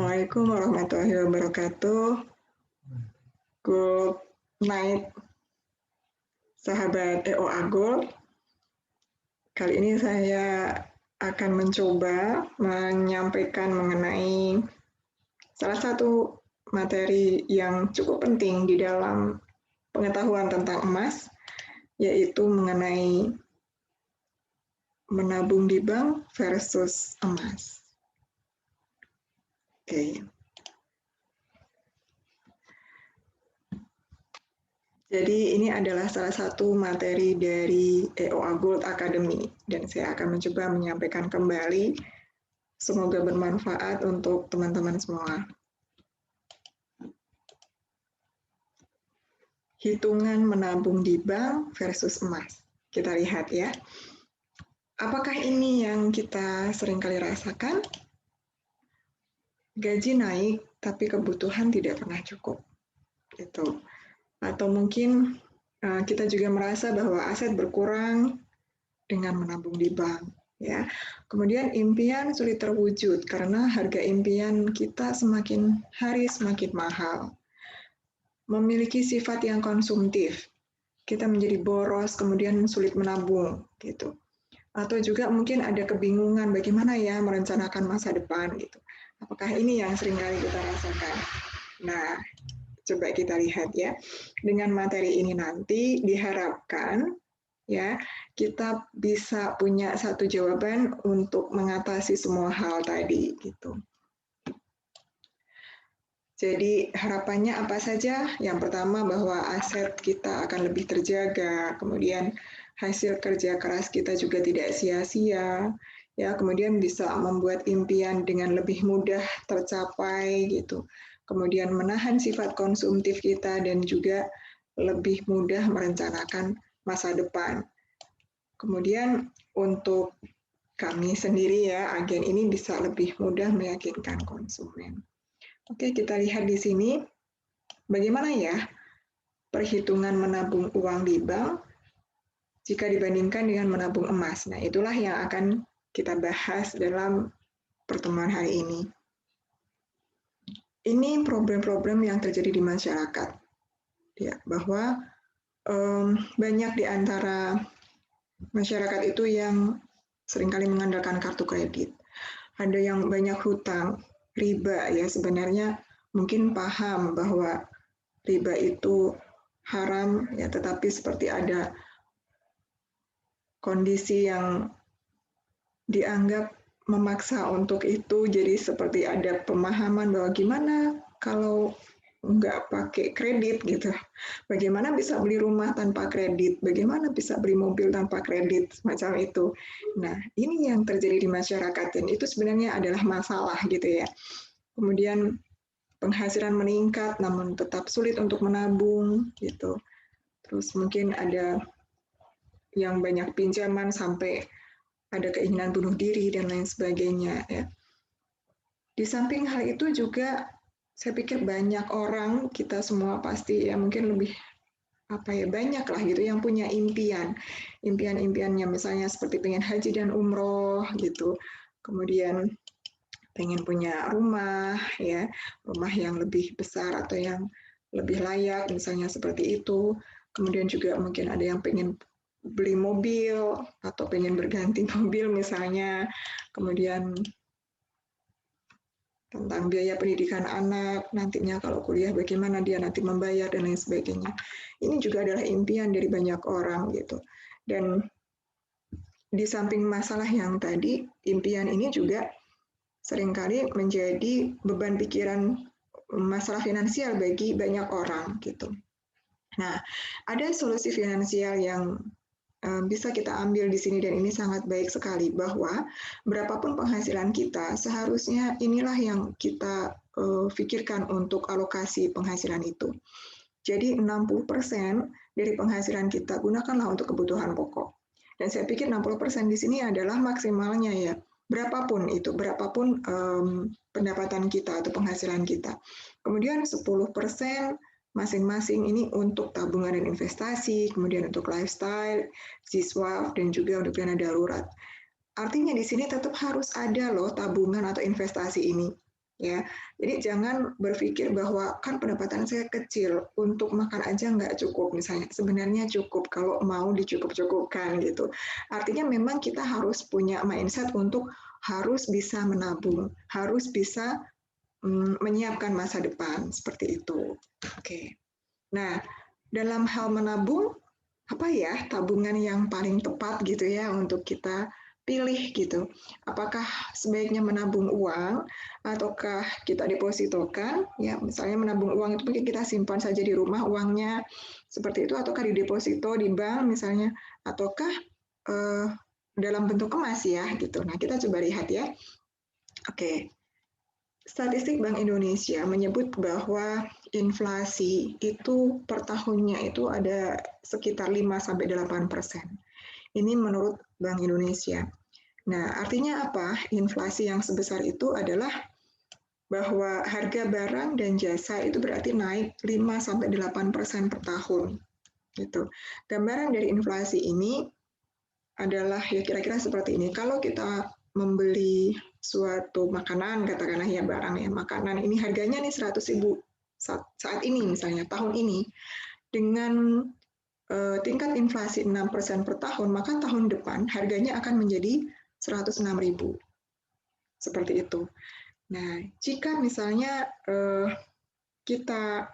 Assalamualaikum warahmatullahi wabarakatuh. Good night, sahabat EOA Gold. Kali ini saya akan mencoba menyampaikan mengenai salah satu materi yang cukup penting di dalam pengetahuan tentang emas, yaitu mengenai menabung di bank versus emas. Oke. Jadi ini adalah salah satu materi dari EOA Gold Academy dan saya akan mencoba menyampaikan kembali. Semoga bermanfaat untuk teman-teman semua. Hitungan menabung di bank versus emas. Kita lihat ya. Apakah ini yang kita seringkali rasakan? Gaji naik tapi kebutuhan tidak pernah cukup. Itu. Atau mungkin kita juga merasa bahwa aset berkurang dengan menabung di bank. Ya, kemudian impian sulit terwujud karena harga impian kita semakin hari semakin mahal. Memiliki sifat yang konsumtif, kita menjadi boros, kemudian sulit menabung, gitu. Atau juga mungkin ada kebingungan bagaimana ya merencanakan masa depan, gitu. Apakah ini yang seringkali kita rasakan? Nah, coba kita lihat ya. Dengan materi ini nanti diharapkan ya kita bisa punya satu jawaban untuk mengatasi semua hal tadi gitu. Jadi harapannya apa saja? Yang pertama bahwa aset kita akan lebih terjaga, kemudian hasil kerja keras kita juga tidak sia-sia, ya kemudian bisa membuat impian dengan lebih mudah tercapai gitu. Kemudian menahan sifat konsumtif kita dan juga lebih mudah merencanakan masa depan. Kemudian untuk kami sendiri ya, agen ini bisa lebih mudah meyakinkan konsumen. Oke, kita lihat di sini bagaimana ya perhitungan menabung uang di bank jika dibandingkan dengan menabung emas. Nah, itulah yang akan kita bahas dalam pertemuan hari ini. Ini problem-problem yang terjadi di masyarakat, ya, bahwa banyak di antara masyarakat itu yang seringkali mengandalkan kartu kredit. Ada yang banyak hutang, riba ya sebenarnya mungkin paham bahwa riba itu haram ya, tetapi seperti ada kondisi yang dianggap memaksa untuk itu, jadi seperti ada pemahaman bahwa gimana kalau nggak pakai kredit gitu. Bagaimana bisa beli rumah tanpa kredit? Bagaimana bisa beli mobil tanpa kredit? Semacam itu. Nah, ini yang terjadi di masyarakat dan itu sebenarnya adalah masalah gitu ya. Kemudian penghasilan meningkat namun tetap sulit untuk menabung gitu. Terus mungkin ada yang banyak pinjaman sampai ada keinginan bunuh diri dan lain sebagainya ya. Di samping hal itu juga saya pikir banyak orang, kita semua pasti ya mungkin lebih banyak lah gitu yang punya impiannya misalnya seperti pengen haji dan umroh gitu, kemudian pengen punya rumah ya, rumah yang lebih besar atau yang lebih layak misalnya seperti itu, kemudian juga mungkin ada yang pengen beli mobil atau pengen berganti mobil misalnya, kemudian tentang biaya pendidikan anak, nantinya kalau kuliah bagaimana dia nanti membayar dan lain sebagainya. Ini juga adalah impian dari banyak orang gitu. Dan di samping masalah yang tadi, impian ini juga seringkali menjadi beban pikiran masalah finansial bagi banyak orang gitu. Nah, ada solusi finansial yang bisa kita ambil di sini dan ini sangat baik sekali bahwa berapapun penghasilan kita seharusnya inilah yang kita pikirkan untuk alokasi penghasilan itu. Jadi 60% dari penghasilan kita gunakanlah untuk kebutuhan pokok. Dan saya pikir 60% di sini adalah maksimalnya ya. Berapapun itu, berapapun pendapatan kita atau penghasilan kita. Kemudian 10% masing-masing ini untuk tabungan dan investasi, kemudian untuk lifestyle, siswa, dan juga untuk dana darurat. Artinya di sini tetap harus ada loh tabungan atau investasi ini. ya. Jadi jangan berpikir bahwa kan pendapatan saya kecil, untuk makan aja nggak cukup misalnya. Sebenarnya cukup kalau mau dicukup-cukupkan gitu. Artinya memang kita harus punya mindset untuk harus bisa menabung, harus bisa menyiapkan masa depan seperti itu. Oke. Nah, dalam hal menabung, apa ya tabungan yang paling tepat gitu ya untuk kita pilih gitu. Apakah sebaiknya menabung uang ataukah kita depositokan? Ya, misalnya menabung uang itu mungkin kita simpan saja di rumah uangnya seperti itu, ataukah di deposito di bank misalnya, ataukah dalam bentuk emas ya gitu. Nah, kita coba lihat ya. Oke. Statistik Bank Indonesia menyebut bahwa inflasi itu per tahunnya itu ada sekitar 5-8%. Ini menurut Bank Indonesia. Nah, artinya apa? Inflasi yang sebesar itu adalah bahwa harga barang dan jasa itu berarti naik 5-8% per tahun. Gitu. Gambaran dari inflasi ini adalah ya kira-kira seperti ini. Kalau kita membeli suatu makanan, katakanlah ya barang ya, makanan ini harganya nih 100.000 saat ini misalnya, tahun ini, dengan tingkat inflasi 6% per tahun, maka tahun depan harganya akan menjadi 106.000. Seperti itu. Nah, jika misalnya kita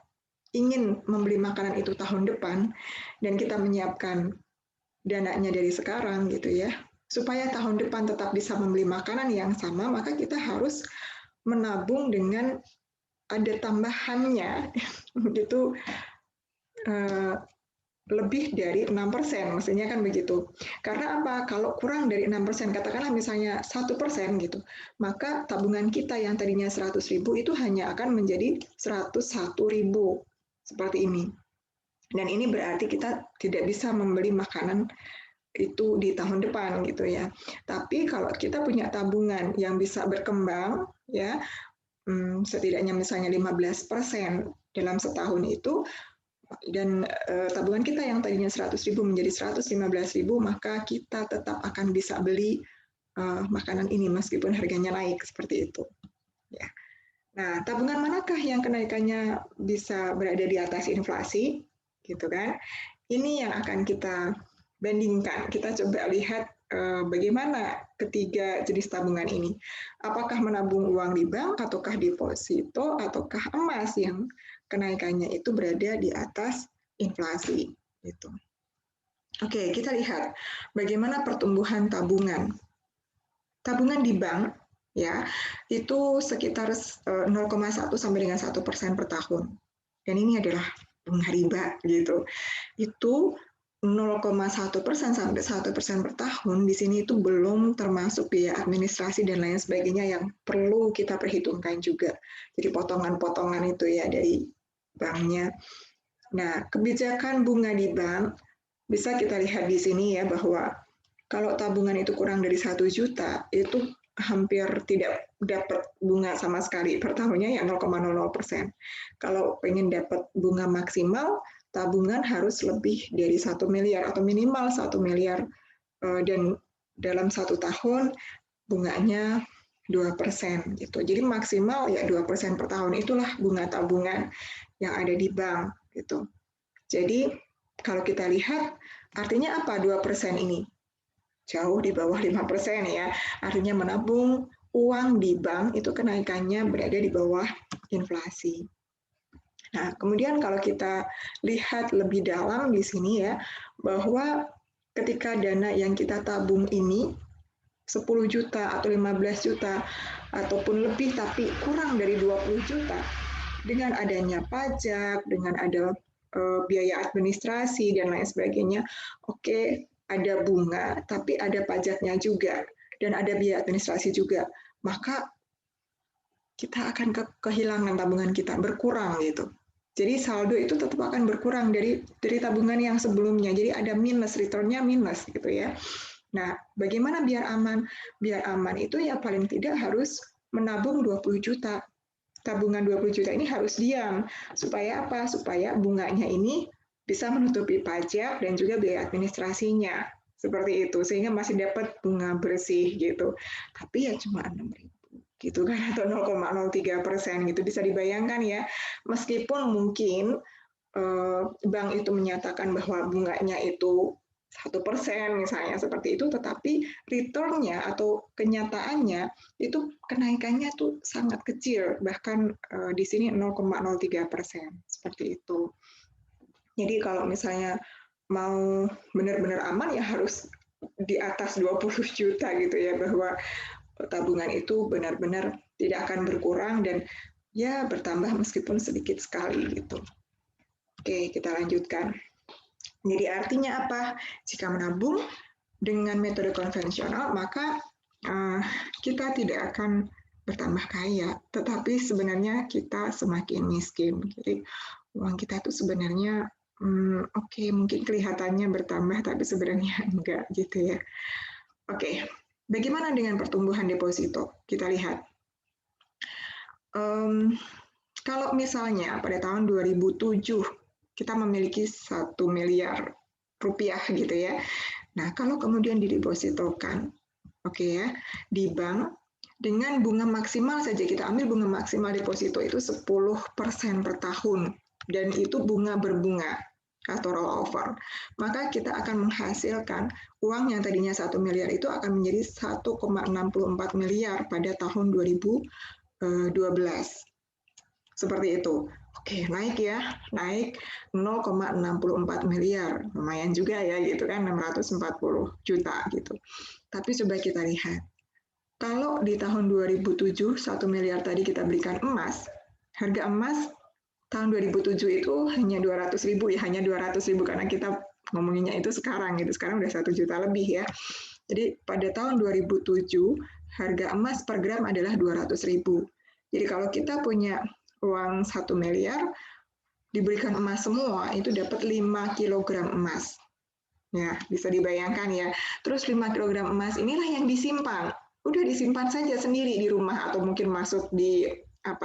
ingin membeli makanan itu tahun depan, dan kita menyiapkan dananya dari sekarang gitu ya, supaya tahun depan tetap bisa membeli makanan yang sama, maka kita harus menabung dengan ada tambahannya gitu lebih dari 6%, maksudnya kan begitu. Karena apa? Kalau kurang dari 6%, katakanlah misalnya 1% gitu, maka tabungan kita yang tadinya 100.000 itu hanya akan menjadi 101.000 seperti ini. Dan ini berarti kita tidak bisa membeli makanan itu di tahun depan gitu ya. Tapi kalau kita punya tabungan yang bisa berkembang ya, setidaknya misalnya 15% dalam setahun itu, dan tabungan kita yang tadinya 100.000 menjadi 115.000, maka kita tetap akan bisa beli makanan ini meskipun harganya naik seperti itu. Ya. Nah, tabungan manakah yang kenaikannya bisa berada di atas inflasi, gitu kan? Ini yang akan kita bandingkan. Kita coba lihat bagaimana ketiga jenis tabungan ini. Apakah menabung uang di bank, ataukah deposito, ataukah emas yang kenaikannya itu berada di atas inflasi. Gitu. Oke, kita lihat bagaimana pertumbuhan tabungan. Tabungan di bank ya itu sekitar 0,1 sampai dengan 1% per tahun. Dan ini adalah bunga riba gitu. Itu 0,1% sampai 1% per tahun, di sini itu belum termasuk biaya administrasi dan lain sebagainya yang perlu kita perhitungkan juga. Jadi potongan-potongan itu ya dari banknya. Nah, kebijakan bunga di bank bisa kita lihat di sini ya bahwa kalau tabungan itu kurang dari 1 juta, itu hampir tidak dapat bunga sama sekali per tahunnya ya 0,00%. Kalau pengen dapat bunga maksimal, tabungan harus lebih dari 1 miliar atau minimal 1 miliar, dan dalam 1 tahun bunganya 2% gitu. Jadi maksimal ya 2% per tahun, itulah bunga tabungan yang ada di bank gitu. Jadi kalau kita lihat artinya apa 2% ini? Jauh di bawah 5% ya. Artinya menabung uang di bank itu kenaikannya berada di bawah inflasi. Nah, kemudian kalau kita lihat lebih dalam di sini ya, bahwa ketika dana yang kita tabung ini 10 juta atau 15 juta ataupun lebih tapi kurang dari 20 juta, dengan adanya pajak, dengan ada biaya administrasi dan lain sebagainya, oke, ada bunga, tapi ada pajaknya juga, dan ada biaya administrasi juga, maka kita akan kehilangan tabungan kita, berkurang gitu. Jadi saldo itu tetap akan berkurang dari tabungan yang sebelumnya. Jadi ada minus, returnnya minus gitu ya. Nah, bagaimana biar aman? Biar aman itu ya paling tidak harus menabung 20 juta. Tabungan 20 juta ini harus diam. Supaya apa? Supaya bunganya ini bisa menutupi pajak dan juga biaya administrasinya. Seperti itu, sehingga masih dapat bunga bersih gitu. Tapi ya cuma 6.000. gitu kan, atau 0,03% gitu. Bisa dibayangkan ya, meskipun mungkin bank itu menyatakan bahwa bunganya itu 1% misalnya seperti itu, tetapi return-nya atau kenyataannya itu kenaikannya tuh sangat kecil, bahkan di sini 0,03% seperti itu. Jadi kalau misalnya mau benar-benar aman ya harus di atas 20 juta gitu ya, bahwa tabungan itu benar-benar tidak akan berkurang dan ya bertambah meskipun sedikit sekali gitu. Oke, kita lanjutkan. Jadi artinya apa? Jika menabung dengan metode konvensional, maka kita tidak akan bertambah kaya, tetapi sebenarnya kita semakin miskin. Jadi uang kita itu sebenarnya oke, mungkin kelihatannya bertambah, tapi sebenarnya enggak gitu ya. Oke, bagaimana dengan pertumbuhan deposito? Kita lihat. Kalau misalnya pada tahun 2007 kita memiliki 1 miliar rupiah gitu ya. Nah, kalau kemudian didepositokan, oke ya, di bank dengan bunga maksimal saja, kita ambil bunga maksimal deposito itu 10% per tahun, dan itu bunga berbunga atau rollover, maka kita akan menghasilkan uang yang tadinya 1 miliar itu akan menjadi 1,64 miliar pada tahun 2012. Seperti itu. Oke, naik ya, naik 0,64 miliar. Lumayan juga ya gitu kan, 640 juta gitu. Tapi coba kita lihat. Kalau di tahun 2007, 1 miliar tadi kita berikan emas, harga emas tahun 2007 itu hanya 200 ribu ya, hanya 200 ribu karena kita ngomonginnya itu sekarang gitu. Sekarang udah 1 juta lebih ya. Jadi pada tahun 2007, harga emas per gram adalah 200 ribu. Jadi kalau kita punya uang 1 miliar, diberikan emas semua, itu dapat 5 kg emas. Ya, bisa dibayangkan ya. Terus 5 kg emas inilah yang disimpan. Udah disimpan saja sendiri di rumah atau mungkin masuk di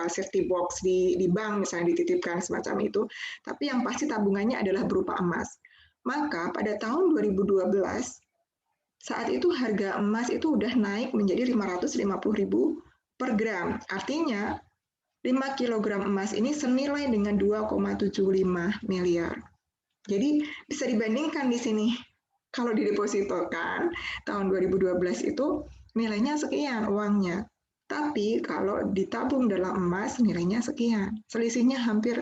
safety box di bank misalnya dititipkan semacam itu. Tapi yang pasti tabungannya adalah berupa emas. Maka pada tahun 2012 saat itu harga emas itu udah naik menjadi 550.000 per gram. Artinya 5 kg emas ini senilai dengan 2,75 miliar. Jadi bisa dibandingkan di sini. Kalau didepositokan tahun 2012 itu nilainya sekian uangnya. Tapi kalau ditabung dalam emas nilainya sekian. Selisihnya hampir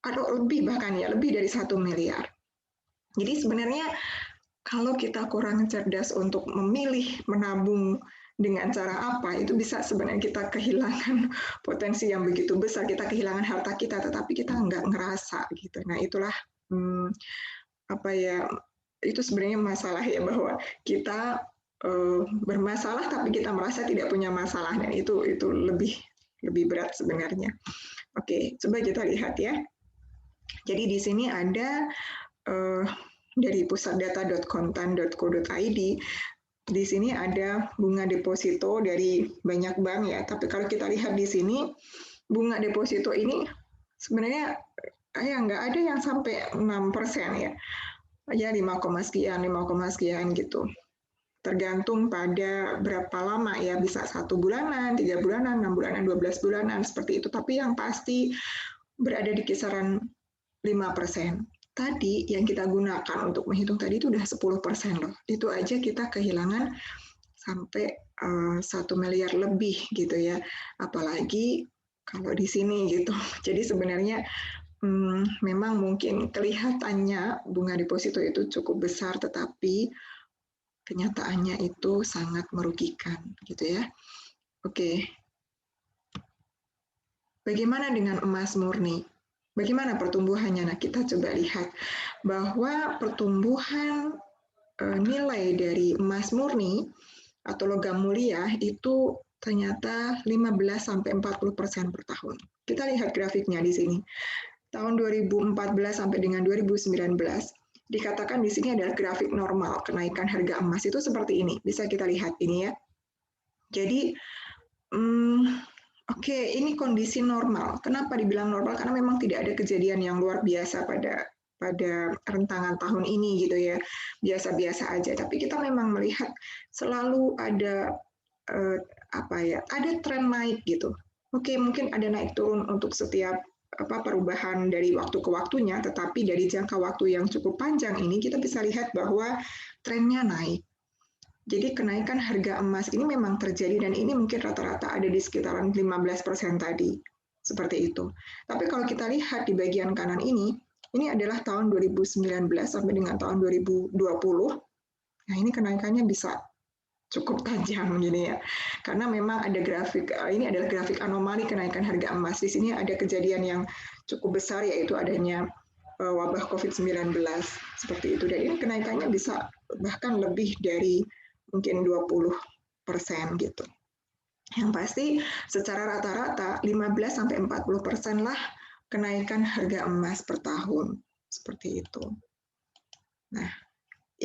atau lebih bahkan ya, lebih dari 1 miliar. Jadi sebenarnya kalau kita kurang cerdas untuk memilih menabung dengan cara apa, itu bisa sebenarnya kita kehilangan potensi yang begitu besar, kita kehilangan harta kita, tetapi kita nggak ngerasa gitu. Nah itulah itu sebenarnya masalah ya, bahwa kita bermasalah tapi kita merasa tidak punya masalah, dan itu lebih berat sebenarnya. Oke, coba kita lihat ya. Jadi di sini ada dari pusatdata.kontan.co.id. Di sini ada bunga deposito dari banyak bank ya, tapi kalau kita lihat di sini bunga deposito ini sebenarnya nggak ada yang sampai 6% ya. Ya 5, sekian, 5, sekian gitu. Tergantung pada berapa lama ya, bisa 1 bulanan, 3 bulanan, 6 bulanan, 12 bulanan seperti itu. Tapi yang pasti berada di kisaran 5%. Tadi yang kita gunakan untuk menghitung tadi itu udah 10% loh. Itu aja kita kehilangan sampai 1 miliar lebih gitu ya. Apalagi kalau di sini gitu. Jadi sebenarnya memang mungkin kelihatannya bunga deposito itu cukup besar, tetapi kenyataannya itu sangat merugikan gitu ya. Oke. Bagaimana dengan emas murni? Bagaimana pertumbuhannya? Nah, kita coba lihat bahwa pertumbuhan nilai dari emas murni atau logam mulia itu ternyata 15-40% per tahun. Kita lihat grafiknya di sini. Tahun 2014 sampai dengan 2019 dikatakan di sini adalah grafik normal kenaikan harga emas itu seperti ini. Bisa kita lihat ini ya. Jadi Oke, ini kondisi normal. Kenapa dibilang normal? Karena memang tidak ada kejadian yang luar biasa pada rentangan tahun ini gitu ya. Biasa-biasa aja. Tapi kita memang melihat selalu ada ada tren naik gitu. Oke, mungkin ada naik turun untuk setiap perubahan dari waktu ke waktunya, tetapi dari jangka waktu yang cukup panjang ini kita bisa lihat bahwa trennya naik. Jadi kenaikan harga emas ini memang terjadi dan ini mungkin rata-rata ada di sekitaran 15% tadi. Seperti itu. Tapi kalau kita lihat di bagian kanan ini adalah tahun 2019 sampai dengan tahun 2020. Nah, ini kenaikannya bisa cukup tajam gini ya. Karena memang ada grafik, ini adalah grafik anomali kenaikan harga emas. Di sini ada kejadian yang cukup besar yaitu adanya wabah COVID-19 seperti itu. Dan ini kenaikannya bisa bahkan lebih dari mungkin 20% gitu. Yang pasti secara rata-rata 15-40% lah kenaikan harga emas per tahun. Seperti itu. Nah,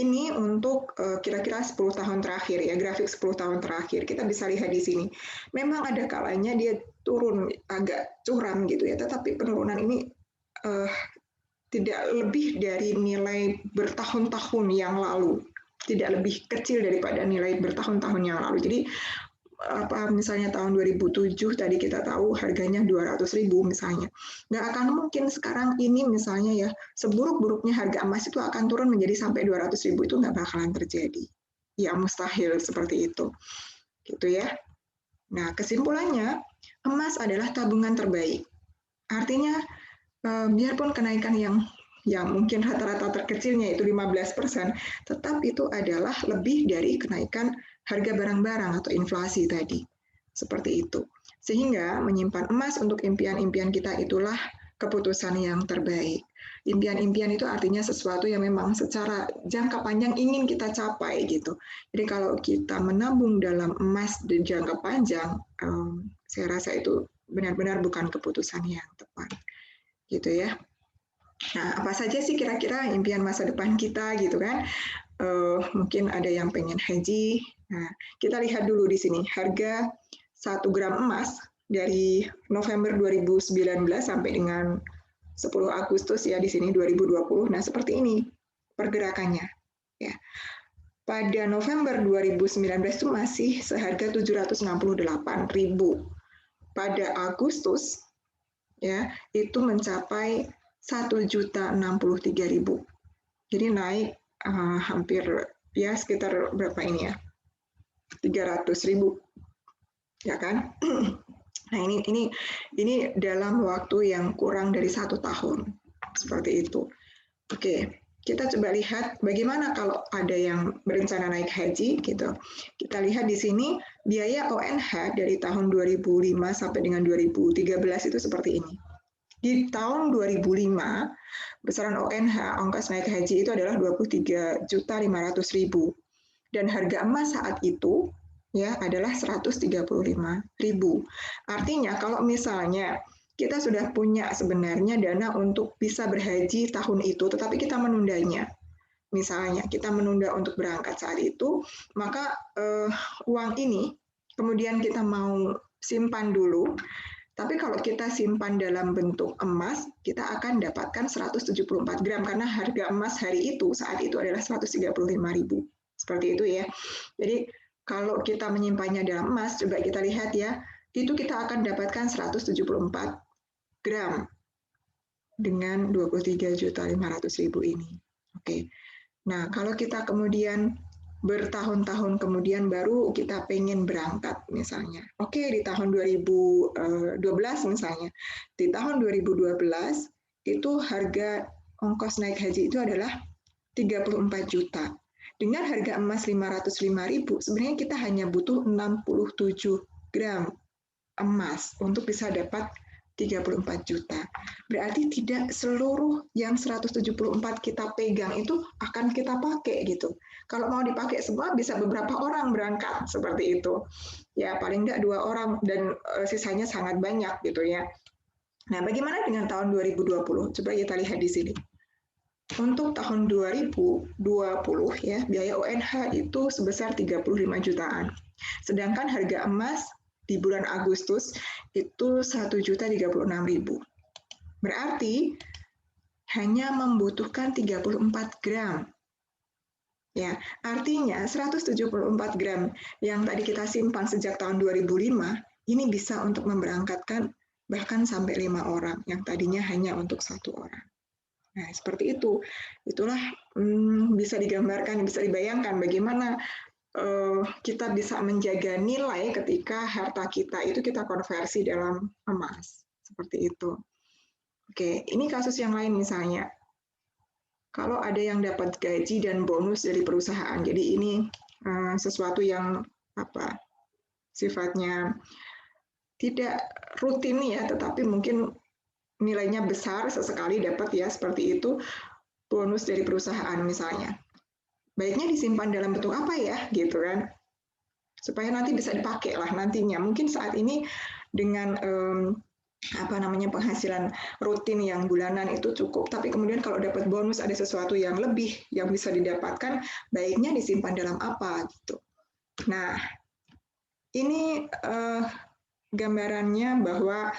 ini untuk kira-kira 10 tahun terakhir ya, grafik 10 tahun terakhir. Kita bisa lihat di sini. Memang ada kalanya dia turun agak curam gitu ya, tetapi penurunan ini tidak lebih dari nilai bertahun-tahun yang lalu. Tidak lebih kecil daripada nilai bertahun-tahun yang lalu. Jadi misalnya tahun 2007 tadi kita tahu harganya 200.000 misalnya. Nggak akan mungkin sekarang ini misalnya ya, seburuk-buruknya harga emas itu akan turun menjadi sampai 200.000, itu nggak bakalan terjadi. Ya mustahil seperti itu. Gitu ya. Nah, kesimpulannya, emas adalah tabungan terbaik. Artinya, biarpun kenaikan yang mungkin rata-rata terkecilnya itu 15%, tetap itu adalah lebih dari kenaikan harga barang-barang atau inflasi tadi. Seperti itu. Sehingga menyimpan emas untuk impian-impian kita itulah keputusan yang terbaik. Impian-impian itu artinya sesuatu yang memang secara jangka panjang ingin kita capai gitu. Jadi kalau kita menabung dalam emas di jangka panjang, saya rasa itu benar-benar bukan keputusan yang tepat. Gitu ya. Nah, apa saja sih kira-kira impian masa depan kita gitu kan? Mungkin ada yang pengen haji. Nah, kita lihat dulu di sini harga 1 gram emas dari November 2019 sampai dengan 10 Agustus ya di sini 2020. Nah, seperti ini pergerakannya. Ya. Pada November 2019 itu masih seharga 768.000. Pada Agustus ya, itu mencapai 1.063.000. Jadi naik hampir ya sekitar berapa ini ya, 300.000 ya kan. Nah ini dalam waktu yang kurang dari 1 tahun seperti itu. Oke, kita coba lihat bagaimana kalau ada yang berencana naik haji gitu. Kita lihat di sini biaya ONH dari tahun 2005 sampai dengan 2013 itu seperti ini. Di tahun 2005, besaran ONH, ongkos naik haji itu adalah 23.500.000. Dan harga emas saat itu ya adalah 135.000. Artinya kalau misalnya kita sudah punya sebenarnya dana untuk bisa berhaji tahun itu, tetapi kita menundanya. Misalnya kita menunda untuk berangkat saat itu, maka uang ini kemudian kita mau simpan dulu. Tapi kalau kita simpan dalam bentuk emas, kita akan dapatkan 174 gram karena harga emas hari itu saat itu adalah 135.000. Seperti itu ya. Jadi kalau kita menyimpannya dalam emas, coba kita lihat ya, itu kita akan dapatkan 174 gram dengan 23.500.000 ini. Oke. Nah, kalau kita kemudian bertahun-tahun kemudian baru kita pengen berangkat misalnya. Oke, di tahun 2012 misalnya. Di tahun 2012 itu harga ongkos naik haji itu adalah 34 juta. Dengan harga emas 505.000, sebenarnya kita hanya butuh 67 gram emas untuk bisa dapat 34 juta. Berarti tidak seluruh yang 174 kita pegang itu akan kita pakai gitu. Kalau mau dipakai semua bisa beberapa orang berangkat seperti itu. Ya paling enggak 2 orang dan sisanya sangat banyak gitu ya. Nah, bagaimana dengan tahun 2020? Coba kita lihat di sini. Untuk tahun 2020 ya, biaya ONH itu sebesar 35 jutaan. Sedangkan harga emas di bulan Agustus itu 1.036.000. Berarti hanya membutuhkan 34 gram Ya, artinya 174 gram yang tadi kita simpan sejak tahun 2005, ini bisa untuk memberangkatkan bahkan sampai 5 orang, yang tadinya hanya untuk 1 orang. Nah, seperti itu. Itulah bisa digambarkan, bisa dibayangkan bagaimana kita bisa menjaga nilai ketika harta kita itu kita konversi dalam emas. Seperti itu. Oke, ini kasus yang lain misalnya. Kalau ada yang dapat gaji dan bonus dari perusahaan, jadi ini sesuatu yang sifatnya tidak rutin ya, tetapi mungkin nilainya besar sesekali dapat ya seperti itu, bonus dari perusahaan misalnya. Baiknya disimpan dalam bentuk apa ya, gitu kan? Supaya nanti bisa dipakai lah nantinya. Mungkin saat ini dengan penghasilan rutin yang bulanan itu cukup, tapi kemudian kalau dapat bonus ada sesuatu yang lebih yang bisa didapatkan, baiknya disimpan dalam apa gitu. Nah, ini gambarannya bahwa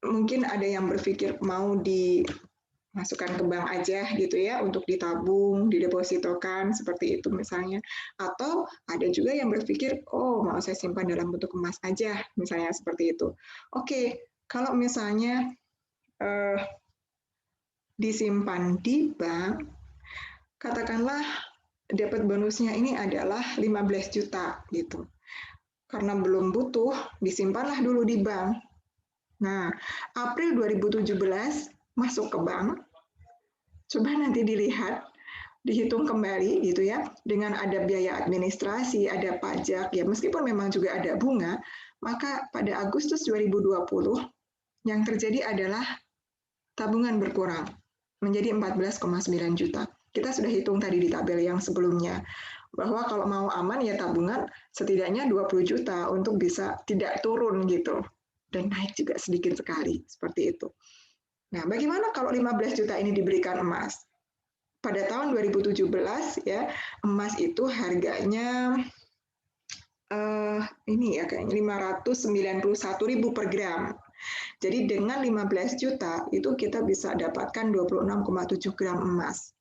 mungkin ada yang berpikir mau dimasukkan ke bank aja gitu ya untuk ditabung, didepositokan seperti itu misalnya. Atau ada juga yang berpikir, oh mau saya simpan dalam bentuk emas aja misalnya seperti itu. Oke, kalau misalnya disimpan di bank, katakanlah dapat bonusnya ini adalah 15 juta gitu. Karena belum butuh, disimpanlah dulu di bank. Nah, April 2017 masuk ke bank, coba nanti dilihat, dihitung kembali gitu ya, dengan ada biaya administrasi, ada pajak, ya meskipun memang juga ada bunga, maka pada Agustus 2020 yang terjadi adalah tabungan berkurang menjadi 14,9 juta. Kita sudah hitung tadi di tabel yang sebelumnya, bahwa kalau mau aman ya tabungan setidaknya 20 juta untuk bisa tidak turun gitu, dan naik juga sedikit sekali, seperti itu. Nah, bagaimana kalau 15 juta ini diberikan emas? Pada tahun 2017 ya, emas itu harganya ini ya kayaknya 591.000 per gram. Jadi dengan 15 juta itu kita bisa dapatkan 26,7 gram emas.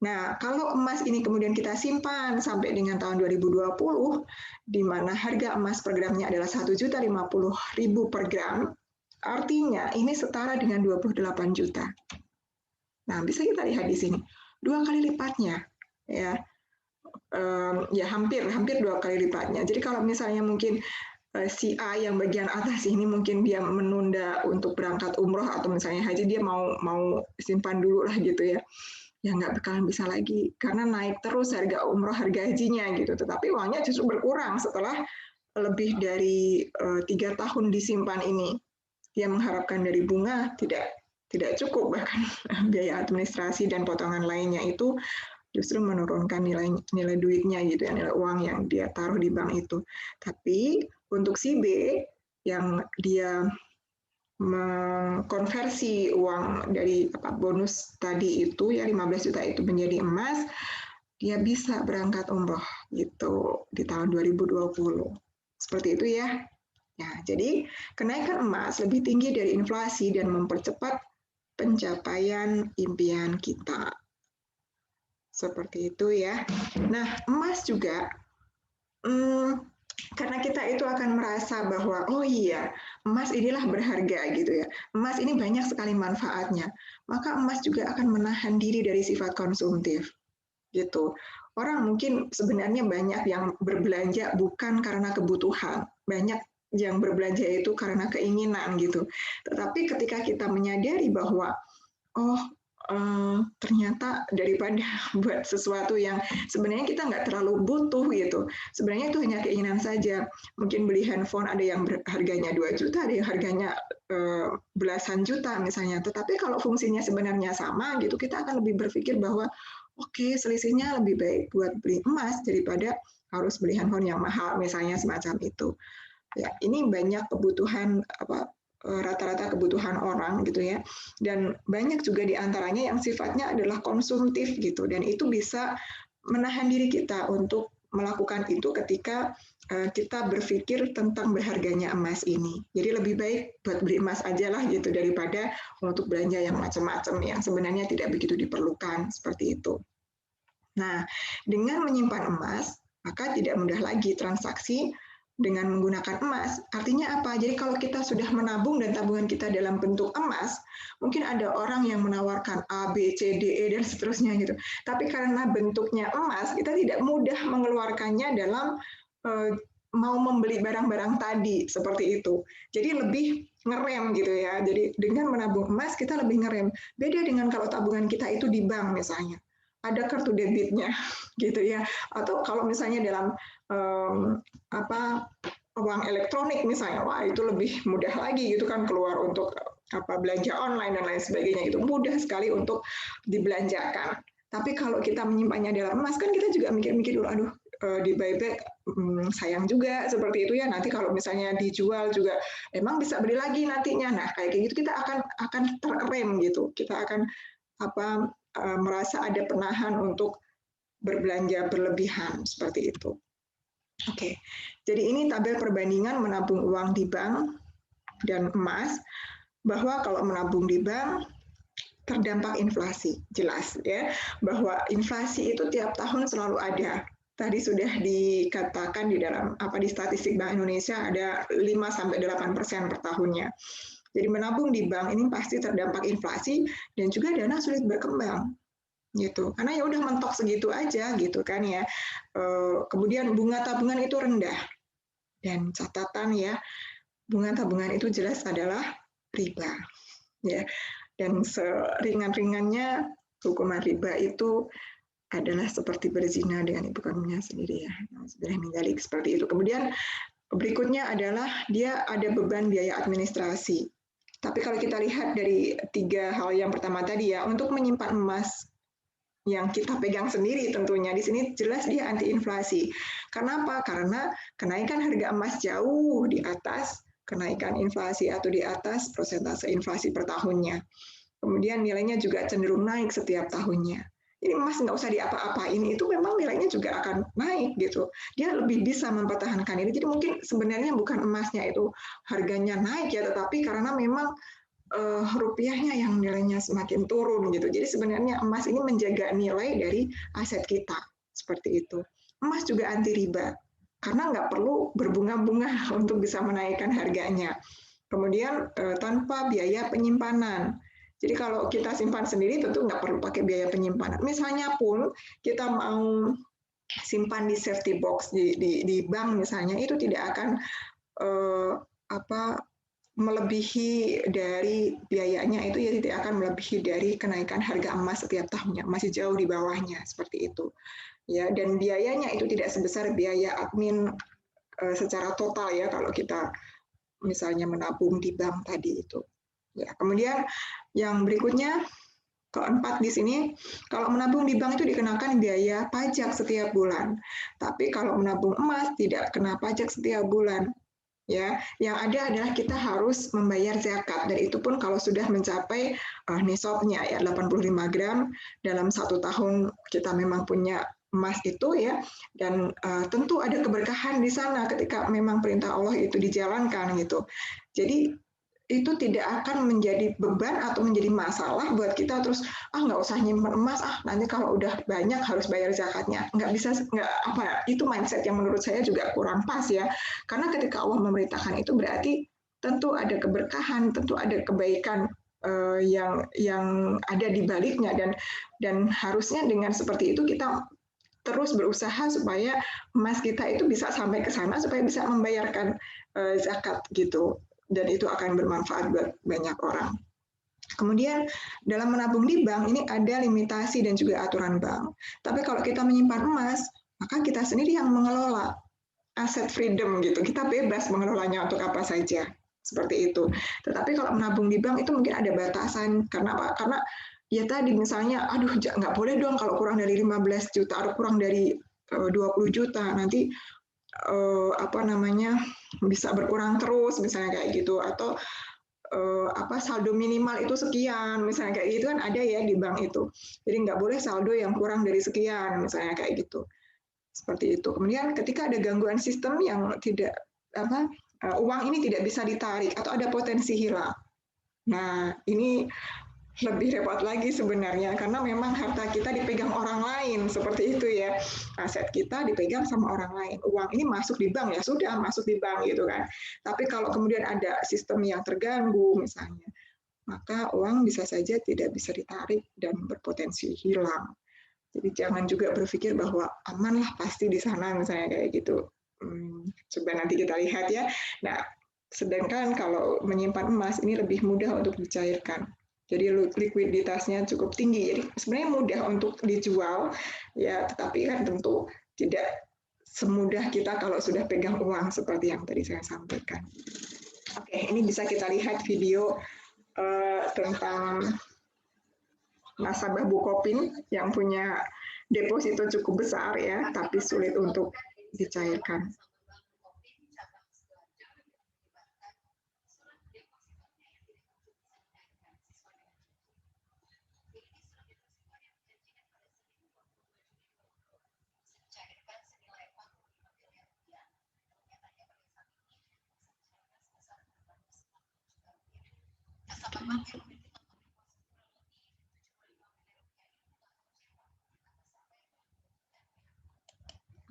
Nah, kalau emas ini kemudian kita simpan sampai dengan tahun 2020, di mana harga emas per gramnya adalah 1.050.000 per gram, artinya ini setara dengan 28 juta. Nah, bisa kita lihat di sini, 2 kali lipatnya, ya, ya hampir 2 kali lipatnya. Jadi kalau misalnya mungkin si A yang bagian atas ini mungkin dia menunda untuk berangkat umroh atau misalnya haji, dia mau simpan dulu lah gitu ya. Ya nggak bakalan bisa lagi karena naik terus harga umroh, harga hajinya gitu. Tetapi uangnya justru berkurang setelah lebih dari 3 tahun disimpan ini. Dia mengharapkan dari bunga tidak cukup, bahkan biaya administrasi dan potongan lainnya itu justru menurunkan nilai duitnya gitu ya, nilai uang yang dia taruh di bank itu. Tapi untuk si B yang dia mengkonversi uang dari bonus tadi itu ya 15 juta itu menjadi emas, dia bisa berangkat umroh gitu di tahun 2020. Seperti itu ya. Ya, jadi kenaikan emas lebih tinggi dari inflasi dan mempercepat pencapaian impian kita. Seperti itu ya. Nah, emas juga karena kita itu akan merasa bahwa oh iya, emas inilah berharga gitu ya. Emas ini banyak sekali manfaatnya. Maka emas juga akan menahan diri dari sifat konsumtif. Gitu. Orang mungkin sebenarnya banyak yang berbelanja bukan karena kebutuhan. Banyak yang berbelanja itu karena keinginan gitu. Tetapi ketika kita menyadari bahwa oh ternyata daripada buat sesuatu yang sebenarnya kita nggak terlalu butuh gitu. Sebenarnya itu hanya keinginan saja. Mungkin beli handphone ada yang harganya 2 juta, ada yang harganya belasan juta misalnya. Tetapi kalau fungsinya sebenarnya sama gitu, kita akan lebih berpikir bahwa oke, selisihnya lebih baik buat beli emas daripada harus beli handphone yang mahal misalnya semacam itu. Ya, ini banyak kebutuhan rata-rata kebutuhan orang gitu ya, dan banyak juga diantaranya yang sifatnya adalah konsumtif gitu, dan itu bisa menahan diri kita untuk melakukan itu ketika kita berpikir tentang berharganya emas ini. Jadi lebih baik buat beli emas aja lah gitu daripada untuk belanja yang macam-macam yang sebenarnya tidak begitu diperlukan seperti itu. Nah, dengan menyimpan emas, maka tidak mudah lagi transaksi dengan menggunakan emas. Artinya apa? Jadi kalau kita sudah menabung dan tabungan kita dalam bentuk emas, mungkin ada orang yang menawarkan A, B, C, D, E, dan seterusnya gitu. Tapi karena bentuknya emas, kita tidak mudah mengeluarkannya dalam mau membeli barang-barang tadi, seperti itu. Jadi lebih ngerem gitu ya. Jadi dengan menabung emas, kita lebih ngerem. Beda dengan kalau tabungan kita itu di bank misalnya. Ada kartu debitnya gitu ya, atau kalau misalnya dalam uang elektronik misalnya, wah itu lebih mudah lagi gitu kan, keluar untuk belanja online dan lain sebagainya, itu mudah sekali untuk dibelanjakan. Tapi kalau kita menyimpannya dalam emas kan kita juga mikir-mikir dulu, aduh di buyback sayang juga seperti itu ya, nanti kalau misalnya dijual juga emang bisa beli lagi nantinya. Nah kayak gitu kita akan terrem gitu, kita akan merasa ada penahan untuk berbelanja berlebihan seperti itu. Oke, jadi ini tabel perbandingan menabung uang di bank dan emas, bahwa kalau menabung di bank terdampak inflasi, jelas ya, bahwa inflasi itu tiap tahun selalu ada. Tadi sudah dikatakan di dalam di statistik Bank Indonesia ada 5-8% per tahunnya. Jadi menabung di bank ini pasti terdampak inflasi dan juga dana sulit berkembang gitu, karena ya udah mentok segitu aja gitu kan ya. Kemudian bunga tabungan itu rendah, dan catatan ya, bunga tabungan itu jelas adalah riba ya, dan seringan-ringannya hukuman riba itu adalah seperti berzina dengan ibu kandungnya sendiri ya, seperti itu. Kemudian berikutnya adalah dia ada beban biaya administrasi. Tapi kalau kita lihat dari 3 hal yang pertama tadi ya, untuk menyimpan emas yang kita pegang sendiri tentunya di sini jelas dia anti inflasi. Kenapa? Karena kenaikan harga emas jauh di atas kenaikan inflasi atau di atas persentase inflasi per tahunnya. Kemudian nilainya juga cenderung naik setiap tahunnya. Ini emas nggak usah diapa-apain, itu memang nilainya juga akan naik gitu. Dia lebih bisa mempertahankan ini. Jadi mungkin sebenarnya bukan emasnya itu harganya naik ya, tetapi karena memang rupiahnya yang nilainya semakin turun gitu. Jadi sebenarnya emas ini menjaga nilai dari aset kita seperti itu. Emas juga anti riba karena nggak perlu berbunga-bunga untuk bisa menaikkan harganya. Kemudian tanpa biaya penyimpanan. Jadi kalau kita simpan sendiri tentu nggak perlu pakai biaya penyimpanan. Misalnya pun kita mau simpan di safety box di bank misalnya, itu tidak akan melebihi dari biayanya, itu ya tidak akan melebihi dari kenaikan harga emas setiap tahunnya, masih jauh di bawahnya seperti itu ya. Dan biayanya itu tidak sebesar biaya admin secara total ya kalau kita misalnya menabung di bank tadi itu ya. Kemudian yang berikutnya keempat di sini, kalau menabung di bank itu dikenakan biaya pajak setiap bulan, tapi kalau menabung emas tidak kena pajak setiap bulan ya. Yang ada adalah kita harus membayar zakat, dan itu pun kalau sudah mencapai nisabnya ya 85 gram dalam 1 tahun kita memang punya emas itu ya. Dan tentu ada keberkahan di sana ketika memang perintah Allah itu dijalankan gitu. Jadi itu tidak akan menjadi beban atau menjadi masalah buat kita terus nggak usah nyimpen emas, nanti kalau udah banyak harus bayar zakatnya. Nggak bisa, itu mindset yang menurut saya juga kurang pas ya. Karena ketika Allah memerintahkan itu berarti tentu ada keberkahan, tentu ada kebaikan yang ada di baliknya, dan harusnya dengan seperti itu kita terus berusaha supaya emas kita itu bisa sampai ke sana, supaya bisa membayarkan zakat gitu, dan itu akan bermanfaat buat banyak orang. Kemudian dalam menabung di bank ini ada limitasi dan juga aturan bank. Tapi kalau kita menyimpan emas, maka kita sendiri yang mengelola, aset freedom gitu. Kita bebas mengelolanya untuk apa saja. Seperti itu. Tetapi kalau menabung di bank itu mungkin ada batasan. Karena apa? Karena ya tadi misalnya, nggak boleh dong kalau kurang dari 15 juta atau kurang dari 20 juta. Nanti bisa berkurang terus misalnya kayak gitu, atau saldo minimal itu sekian misalnya kayak gitu kan ada ya di bank itu. Jadi nggak boleh saldo yang kurang dari sekian misalnya kayak gitu. Seperti itu. Kemudian ketika ada gangguan sistem yang tidak uang ini tidak bisa ditarik atau ada potensi hilang. Nah, ini lebih repot lagi sebenarnya, karena memang harta kita dipegang orang lain, seperti itu ya. Aset kita dipegang sama orang lain. Uang ini masuk di bank, ya sudah masuk di bank gitu kan. Tapi kalau kemudian ada sistem yang terganggu misalnya, maka uang bisa saja tidak bisa ditarik dan berpotensi hilang. Jadi jangan juga berpikir bahwa aman lah pasti di sana misalnya kayak gitu. Coba nanti kita lihat ya. Nah, sedangkan kalau menyimpan emas ini lebih mudah untuk dicairkan. Jadi likuiditasnya cukup tinggi. Jadi sebenarnya mudah untuk dijual, ya, tetapi kan tentu tidak semudah kita kalau sudah pegang uang seperti yang tadi saya sampaikan. Oke, ini bisa kita lihat video tentang nasabah Bukopin yang punya deposito cukup besar ya, tapi sulit untuk dicairkan.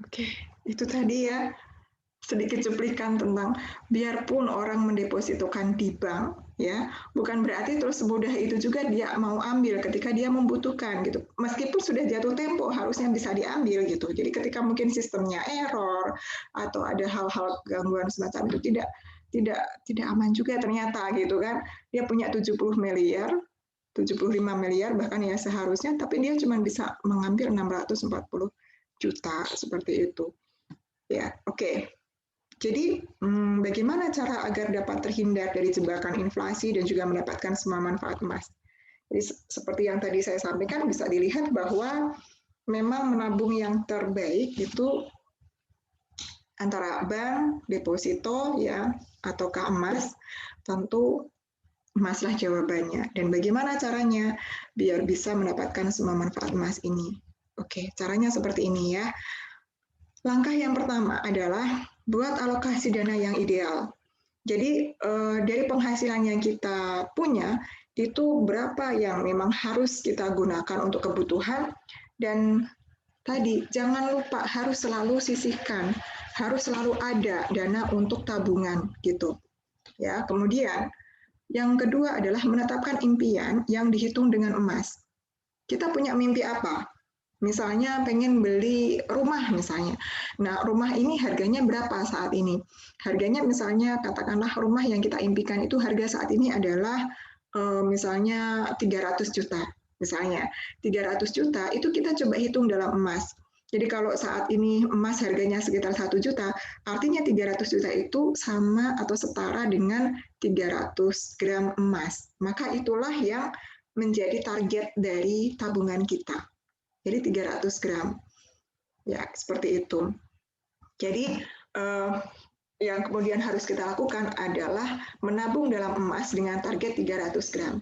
Oke, itu tadi ya sedikit cuplikan tentang biarpun orang mendepositokan di bank, ya, bukan berarti terus semudah itu juga dia mau ambil ketika dia membutuhkan gitu. Meskipun sudah jatuh tempo harusnya bisa diambil gitu. Jadi ketika mungkin sistemnya error atau ada hal-hal gangguan semacam itu tidak aman juga ternyata gitu kan. Dia punya 70 miliar, 75 miliar bahkan ya seharusnya, tapi dia cuma bisa mengambil 640 juta seperti itu. Ya, oke. Jadi, bagaimana cara agar dapat terhindar dari jebakan inflasi dan juga mendapatkan semua manfaat emas? Jadi, seperti yang tadi saya sampaikan, bisa dilihat bahwa memang menabung yang terbaik itu antara bank, deposito, ya, ataukah emas, tentu emaslah jawabannya. Dan bagaimana caranya biar bisa mendapatkan semua manfaat emas ini? Oke, caranya seperti ini ya. Langkah yang pertama adalah buat alokasi dana yang ideal. Jadi dari penghasilan yang kita punya, itu berapa yang memang harus kita gunakan untuk kebutuhan, dan tadi jangan lupa harus selalu sisihkan, harus selalu ada dana untuk tabungan gitu. Ya, kemudian yang kedua adalah menetapkan impian yang dihitung dengan emas. Kita punya mimpi apa? Misalnya pengen beli rumah misalnya. Nah, rumah ini harganya berapa saat ini? Harganya misalnya katakanlah rumah yang kita impikan itu harga saat ini adalah misalnya 300 juta. Misalnya 300 juta itu kita coba hitung dalam emas. Jadi kalau saat ini emas harganya sekitar 1 juta, artinya 300 juta itu sama atau setara dengan 300 gram emas. Maka itulah yang menjadi target dari tabungan kita. Jadi 300 gram. Ya, seperti itu. Jadi yang kemudian harus kita lakukan adalah menabung dalam emas dengan target 300 gram.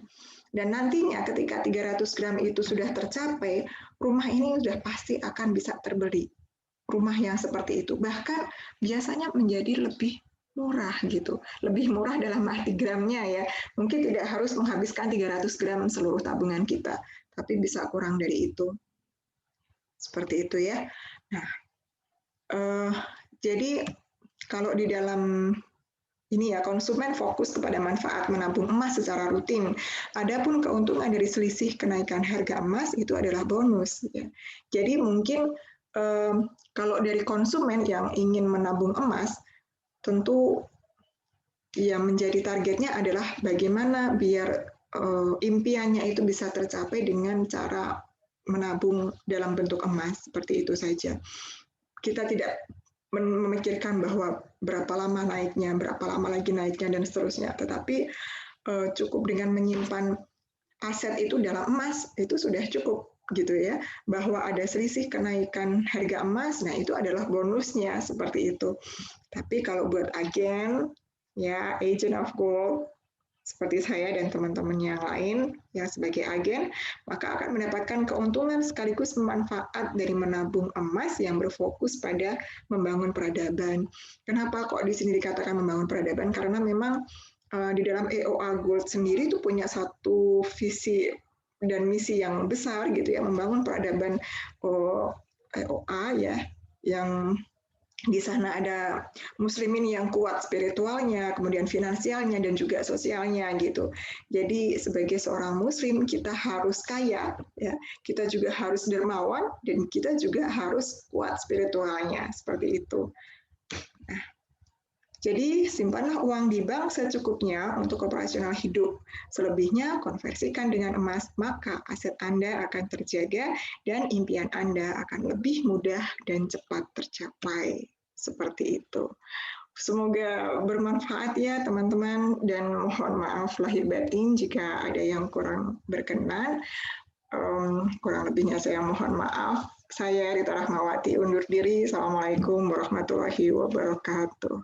Dan nantinya ketika 300 gram itu sudah tercapai, rumah ini sudah pasti akan bisa terbeli. Rumah yang seperti itu. Bahkan biasanya menjadi lebih murah gitu. Lebih murah dalam arti gramnya ya. Mungkin tidak harus menghabiskan 300 gram seluruh tabungan kita, tapi bisa kurang dari itu. Seperti itu ya. Nah, jadi kalau di dalam ini ya, konsumen fokus kepada manfaat menabung emas secara rutin. Adapun keuntungan dari selisih kenaikan harga emas itu adalah bonus. Ya. Jadi mungkin kalau dari konsumen yang ingin menabung emas, tentu yang menjadi targetnya adalah bagaimana biar impiannya itu bisa tercapai dengan cara menabung dalam bentuk emas, seperti itu saja. Kita tidak memikirkan bahwa berapa lama naiknya, berapa lama lagi naiknya, dan seterusnya. Tetapi cukup dengan menyimpan aset itu dalam emas, itu sudah cukup gitu ya. Bahwa ada selisih kenaikan harga emas, nah itu adalah bonusnya, seperti itu. Tapi kalau buat agen, ya agent of gold, seperti saya dan teman-teman yang lain yang sebagai agen, maka akan mendapatkan keuntungan sekaligus manfaat dari menabung emas yang berfokus pada membangun peradaban. Kenapa kok di sini dikatakan membangun peradaban? Karena memang di dalam EOA Gold sendiri itu punya satu visi dan misi yang besar gitu ya, membangun peradaban EOA ya, yang di sana ada muslimin yang kuat spiritualnya, kemudian finansialnya dan juga sosialnya gitu. Jadi sebagai seorang muslim kita harus kaya ya, kita juga harus dermawan dan kita juga harus kuat spiritualnya seperti itu. Nah, jadi simpanlah uang di bank secukupnya untuk operasional hidup. Selebihnya konversikan dengan emas, maka aset Anda akan terjaga dan impian Anda akan lebih mudah dan cepat tercapai. Seperti itu. Semoga bermanfaat ya teman-teman, dan mohon maaf lahir batin jika ada yang kurang berkenan. Kurang lebihnya saya mohon maaf. Saya Rita Rahmawati undur diri. Assalamualaikum warahmatullahi wabarakatuh.